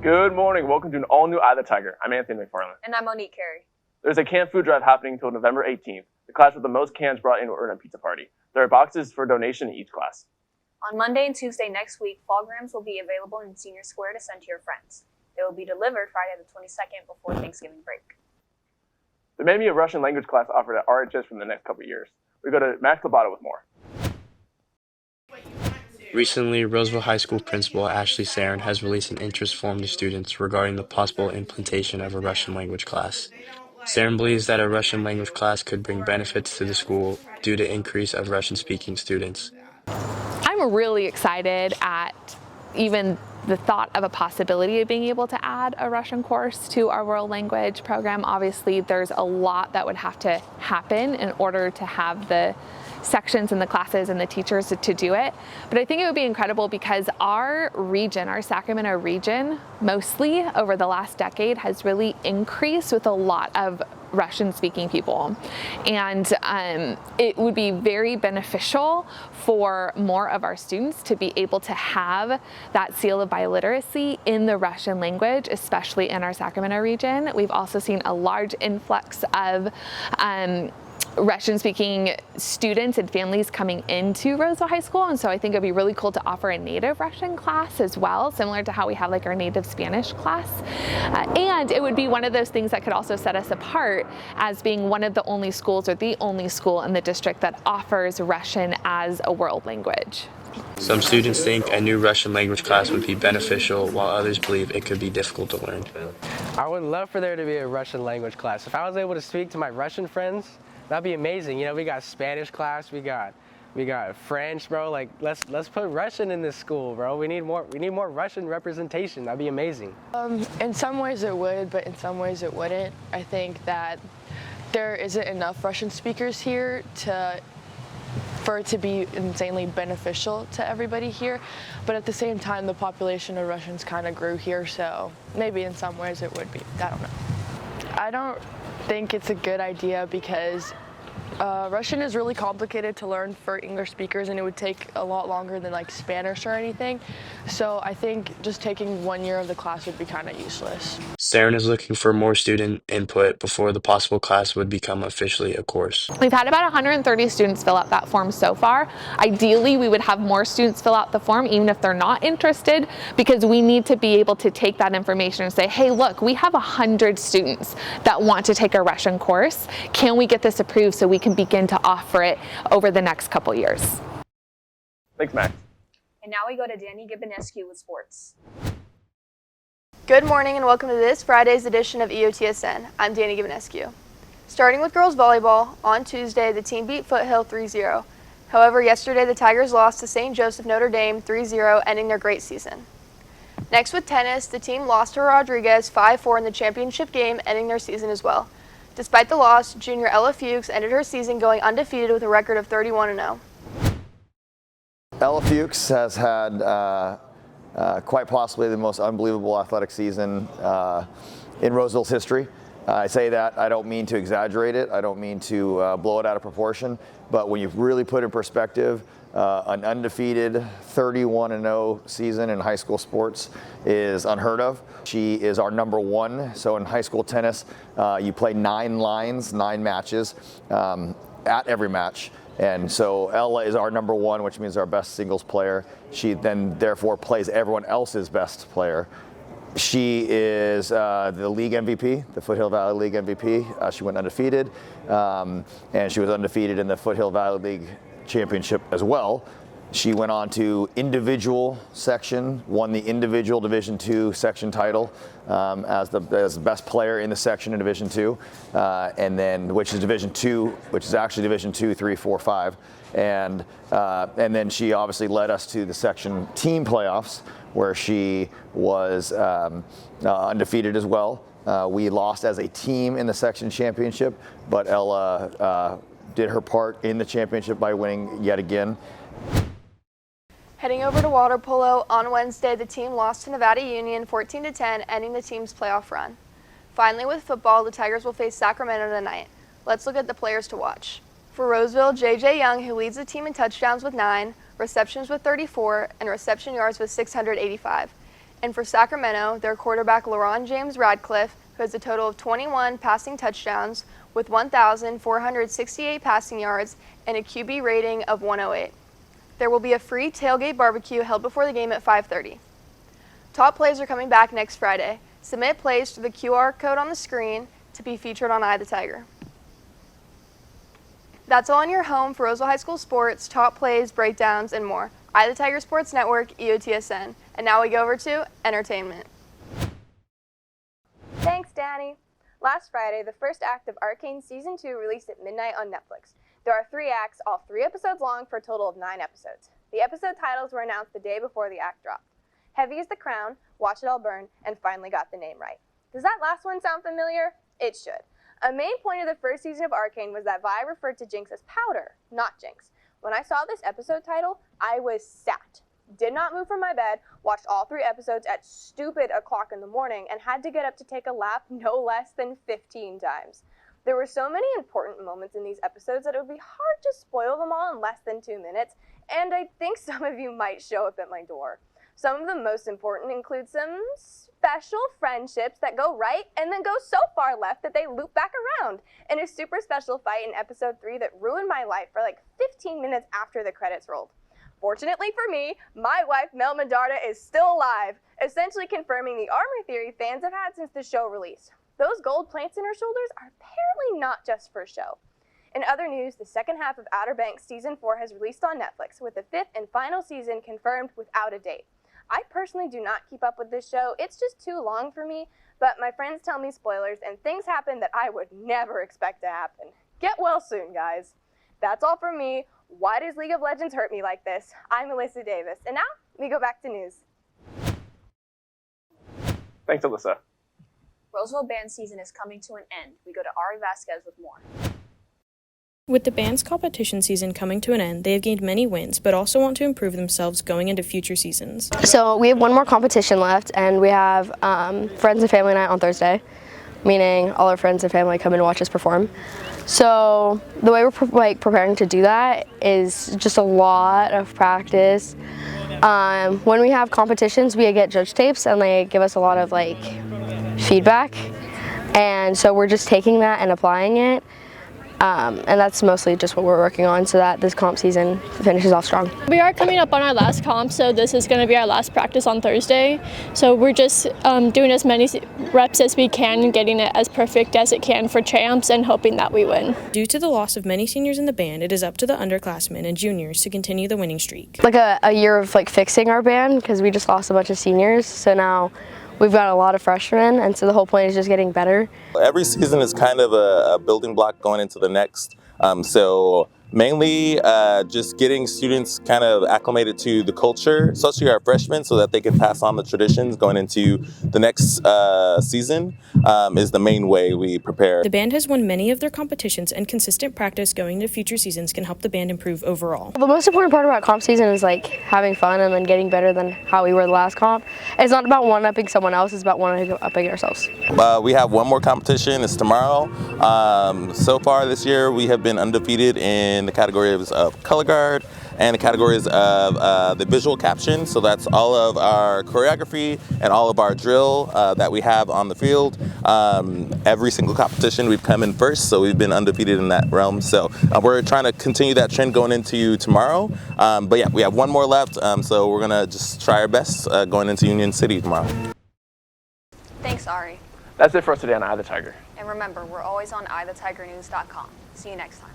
Good morning. Welcome to an all-new Eye of the Tiger. I'm Anthony McFarland. And I'm Monique Carey. There's a canned food drive happening until November 18th. The class with the most cans brought in will earn a pizza party. There are boxes for donation in each class. On Monday and Tuesday next week, Fallgrams will be available in Senior Square to send to your friends. They will be delivered Friday the 22nd before Thanksgiving break. There may be a Russian language class offered at RHS for the next couple of years. We go to Max Lobato with more. Recently, Roseville High School Principal Ashley Sarin has released an interest form to students regarding the possible implementation of a Russian language class. Sarin believes that a Russian language class could bring benefits to the school due to increase of Russian-speaking students. I'm really excited at even the thought of a possibility of being able to add a Russian course to our world language program. Obviously, there's a lot that would have to happen in order to have the sections and the classes and the teachers to do it. But I think it would be incredible because our region, our Sacramento region, mostly over the last decade has really increased with a lot of Russian-speaking people. And it would be very beneficial for more of our students to be able to have that seal of biliteracy in the Russian language, especially in our Sacramento region. We've also seen a large influx of Russian-speaking students and families coming into Roseville High School, and so I think it'd be really cool to offer a native Russian class as well, similar to how we have like our native Spanish class. And it would be one of those things that could also set us apart as being one of the only schools or the only school in the district that offers Russian as a world language. Some students think a new Russian language class would be beneficial, while others believe it could be difficult to learn. I would love for there to be a Russian language class. If I was able to speak to my Russian friends, that'd be amazing. You know, we got Spanish class, we got French, bro. Like let's put Russian in this school, bro. We need more Russian representation. That'd be amazing. In some ways it would, but in some ways it wouldn't. I think that there isn't enough Russian speakers here for it to be insanely beneficial to everybody here. But at the same time, the population of Russians kind of grew here, so maybe in some ways it would be. I don't know. I don't think it's a good idea because Russian is really complicated to learn for English speakers, and it would take a lot longer than like Spanish or anything. So I think just taking 1 year of the class would be kind of useless. Sarin is looking for more student input before the possible class would become officially a course. We've had about 130 students fill out that form so far. Ideally, we would have more students fill out the form, even if they're not interested, because we need to be able to take that information and say, hey, look, we have 100 students that want to take a Russian course. Can we get this approved so we can begin to offer it over the next couple years? Thanks, Max. And now we go to Danny Gibanescu with sports. Good morning and welcome to this Friday's edition of EOTSN. I'm Danny Gibanescu. Starting with girls volleyball, on Tuesday the team beat Foothill 3-0. However, yesterday the Tigers lost to St. Joseph Notre Dame 3-0, ending their great season. Next with tennis, the team lost to Rodriguez 5-4 in the championship game, ending their season as well. Despite the loss, junior Ella Fuchs ended her season going undefeated with a record of 31-0. Ella Fuchs has had quite possibly the most unbelievable athletic season in Roseville's history. I say that, I don't mean to exaggerate it, I don't mean to blow it out of proportion, but when you really put in perspective, an undefeated 31-0 season in high school sports is unheard of. She is our number one, so in high school tennis, you play 9 lines, 9 matches at every match. And so Ella is our number one, which means our best singles player. She then therefore plays everyone else's best player. She is the league MVP, the Foothill Valley League MVP. She went undefeated, and she was undefeated in the Foothill Valley League Championship as well. She went on to individual section, won the individual Division II section title as the best player in the section in Division II, and then which is Division II, which is actually Division II, 3, 4, 5, and then she obviously led us to the section team playoffs where she was undefeated as well. We lost as a team in the section championship, but Ella did her part in the championship by winning yet again. Heading over to water polo, on Wednesday the team lost to Nevada Union 14-10, ending the team's playoff run. Finally, with football, the Tigers will face Sacramento tonight. Let's look at the players to watch. For Roseville, J.J. Young, who leads the team in touchdowns with 9, receptions with 34, and reception yards with 685. And for Sacramento, their quarterback LaRon James Radcliffe, who has a total of 21 passing touchdowns with 1,468 passing yards and a QB rating of 108. There will be a free tailgate barbecue held before the game at 5:30. Top plays are coming back next Friday. Submit plays through the QR code on the screen to be featured on Eye the Tiger. That's all in your home for Roseville High School sports, top plays, breakdowns, and more. Eye the Tiger Sports Network, EOTSN. And now we go over to entertainment. Thanks, Danny. Last Friday, the first act of Arcane Season 2 released at midnight on Netflix. There are 3 acts, all 3 episodes long, for a total of 9 episodes. The episode titles were announced the day before the act dropped. Heavy is the Crown, Watch It All Burn, and Finally Got the Name Right. Does that last one sound familiar? It should. A main point of the first season of Arcane was that Vi referred to Jinx as Powder, not Jinx. When I saw this episode title, I was sat. Did not move from my bed, watched all 3 episodes at stupid o'clock in the morning, and had to get up to take a lap no less than 15 times. There were so many important moments in these episodes that it would be hard to spoil them all in less than 2 minutes, and I think some of you might show up at my door. Some of the most important include some special friendships that go right and then go so far left that they loop back around, and a super special fight in episode 3 that ruined my life for like 15 minutes after the credits rolled. Fortunately for me, my wife Mel Medarda is still alive, essentially confirming the armor theory fans have had since the show release. Those gold plates in her shoulders are apparently not just for show. In other news, the second half of Outer Banks Season 4 has released on Netflix, with the 5th and final season confirmed without a date. I personally do not keep up with this show, it's just too long for me, but my friends tell me spoilers and things happen that I would never expect to happen. Get well soon, guys. That's all from me. Why does League of Legends hurt me like this? I'm Alyssa Davis, and now we go back to news. Thanks, Alyssa. Roseville band season is coming to an end. We go to Ari Vasquez with more. With the band's competition season coming to an end, they have gained many wins, but also want to improve themselves going into future seasons. So we have one more competition left, and we have Friends and Family Night on Thursday, meaning all our friends and family come and watch us perform. So the way we're preparing to do that is just a lot of practice. When we have competitions, we get judge tapes, and they give us a lot of feedback, and so we're just taking that and applying it. And that's mostly just what we're working on so that this comp season finishes off strong. We are coming up on our last comp, so this is going to be our last practice on Thursday. So we're just doing as many reps as we can and getting it as perfect as it can for champs and hoping that we win. Due to the loss of many seniors in the band, it is up to the underclassmen and juniors to continue the winning streak. Like a year of fixing our band, because we just lost a bunch of seniors, so now we've got a lot of freshmen, and so the whole point is just getting better. Every season is kind of a building block going into the next. So mainly just getting students kind of acclimated to the culture, especially our freshmen, so that they can pass on the traditions going into the next season is the main way we prepare. The band has won many of their competitions, and consistent practice going into future seasons can help the band improve overall. The most important part about comp season is having fun and then getting better than how we were the last comp. It's not about one-upping someone else, it's about one-upping ourselves. We have one more competition, it's tomorrow. So far this year we have been undefeated in the categories of color guard and the categories of the visual caption. So that's all of our choreography and all of our drill that we have on the field. Every single competition we've come in first, so we've been undefeated in that realm. So we're trying to continue that trend going into tomorrow. But yeah, we have one more left, so we're gonna just try our best going into Union City tomorrow. Thanks, Ari. That's it for us today on Eye the Tiger. And remember, we're always on EyeTheTigerNews.com. See you next time.